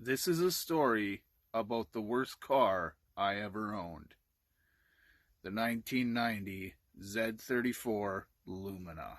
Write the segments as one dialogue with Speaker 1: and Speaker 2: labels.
Speaker 1: This is a story about the worst car I ever owned. The 1990 Z34 Lumina.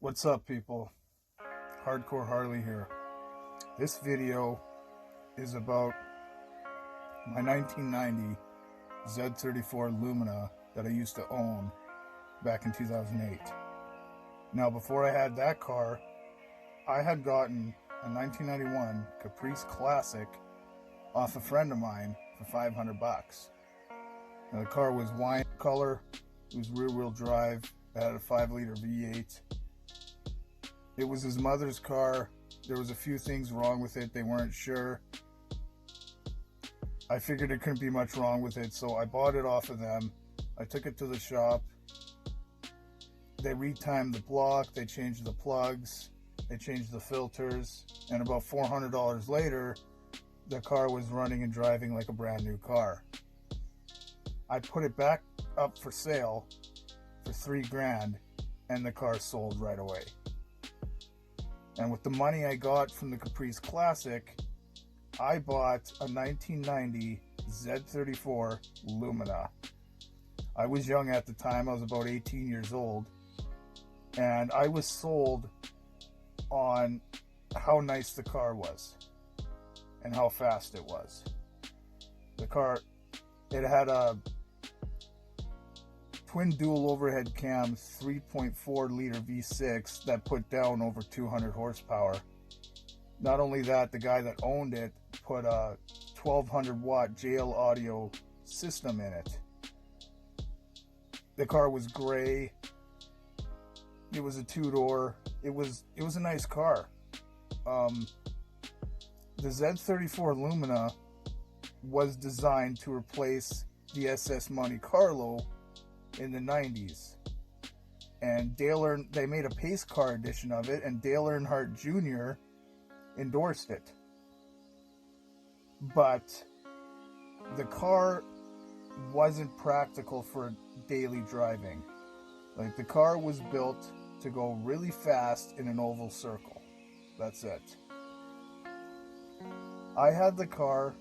Speaker 2: What's up, people? Hardcore Harley here. This video is about my 1990 Z34 Lumina that I used to own back in 2008. Now, before I had that car, I had gotten a 1991 Caprice Classic off a friend of mine for $500. Now, the car was wine color, it was rear-wheel drive, it had a 5-liter V8. It was his mother's car. There was a few things wrong with it. They weren't sure. I figured it couldn't be much wrong with it, so I bought it off of them. I took it to the shop. They retimed the block. They changed the plugs. They changed the filters. And about $400 later, the car was running and driving like a brand new car. I put it back up for sale for $3,000, and the car sold right away. And with the money I got from the Caprice Classic, I bought a 1990 Z34 Lumina. I was young at the time. I was about 18 years old. And I was sold on how nice the car was and how fast it was. The car, it had a twin dual overhead cam 3.4 liter V6 that put down over 200 horsepower. Not only that, the guy that owned it put a 1200 watt JL audio system in it. The car was gray. It was a two-door. It was a nice car. The Z34 Lumina was designed to replace the SS Monte Carlo in the 90s, and they made a pace car edition of it, and Dale Earnhardt Jr. endorsed it. But the car wasn't practical for daily driving. Like, the car was built to go really fast in an oval circle. That's it. I had the car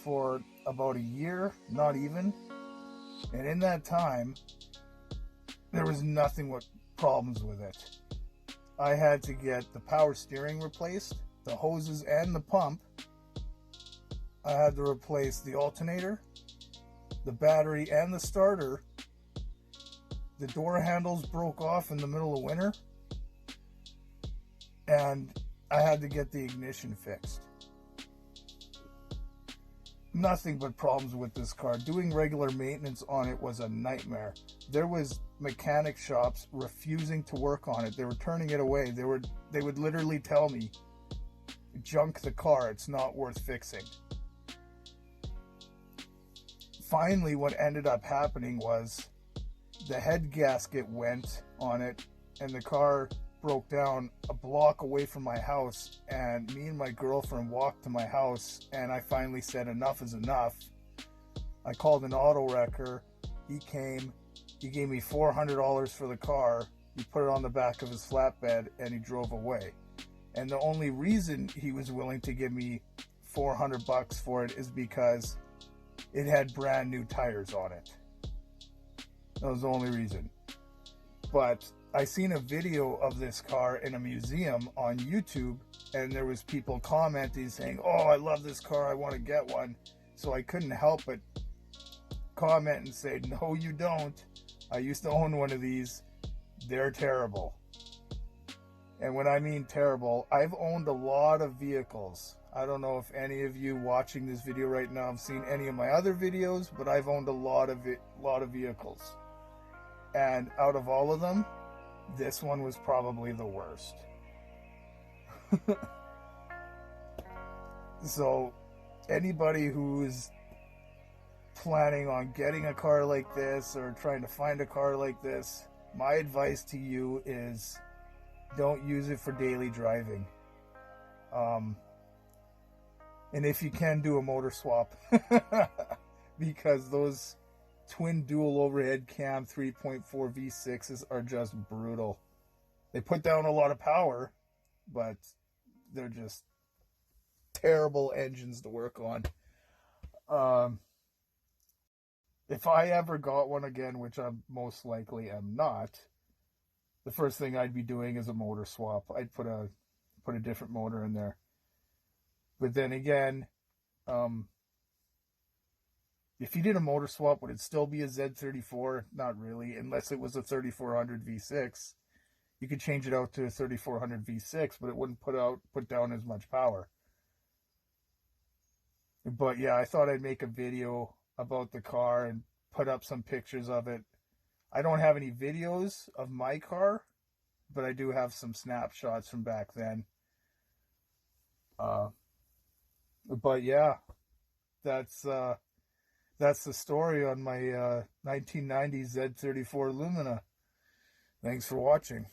Speaker 2: for about a year, not even. And in that time, there was nothing but problems with it. I had to get the power steering replaced, the hoses and the pump. I had to replace the alternator, the battery and the starter. The door handles broke off in the middle of winter. And I had to get the ignition fixed. Nothing but problems with this car. Doing regular maintenance on it was a nightmare. There was mechanic shops refusing to work on it. They were turning it away. They would literally tell me, junk the car, it's not worth fixing. Finally, what ended up happening was the head gasket went on it, and the car broke down a block away from my house, and me and my girlfriend walked to my house, and I finally said enough is enough. I called an auto wrecker. He came, he gave me $400 for the car, he put it on the back of his flatbed, and he drove away. And the only reason he was willing to give me $400 for it is because it had brand new tires on it. That was the only reason. But I seen a video of this car in a museum on YouTube, and there was people commenting saying, "Oh, I love this car, I want to get one." So I couldn't help but comment and say, "No, you don't. I used to own one of these. They're terrible." And when I mean terrible, I've owned a lot of vehicles. I don't know if any of you watching this video right now have seen any of my other videos, but I've owned a lot of vehicles. And out of all of them, this one was probably the worst. So anybody who's planning on getting a car like this or trying to find a car like this, my advice to you is don't use it for daily driving. And if you can, do a motor swap. Because those twin dual overhead cam 3.4 V6s are just brutal. They put down a lot of power, but they're just terrible engines to work on. If I ever got one again, which I most likely am not, the first thing I'd be doing is a motor swap. I'd put a different motor in there. But then again, if you did a motor swap, would it still be a Z34? Not really, unless it was a 3400 V6. You could change it out to a 3400 V6, but it wouldn't put down as much power. But yeah, I thought I'd make a video about the car and put up some pictures of it. I don't have any videos of my car, but I do have some snapshots from back then. But yeah, that's the story on my 1990 Z34 Lumina. Thanks for watching.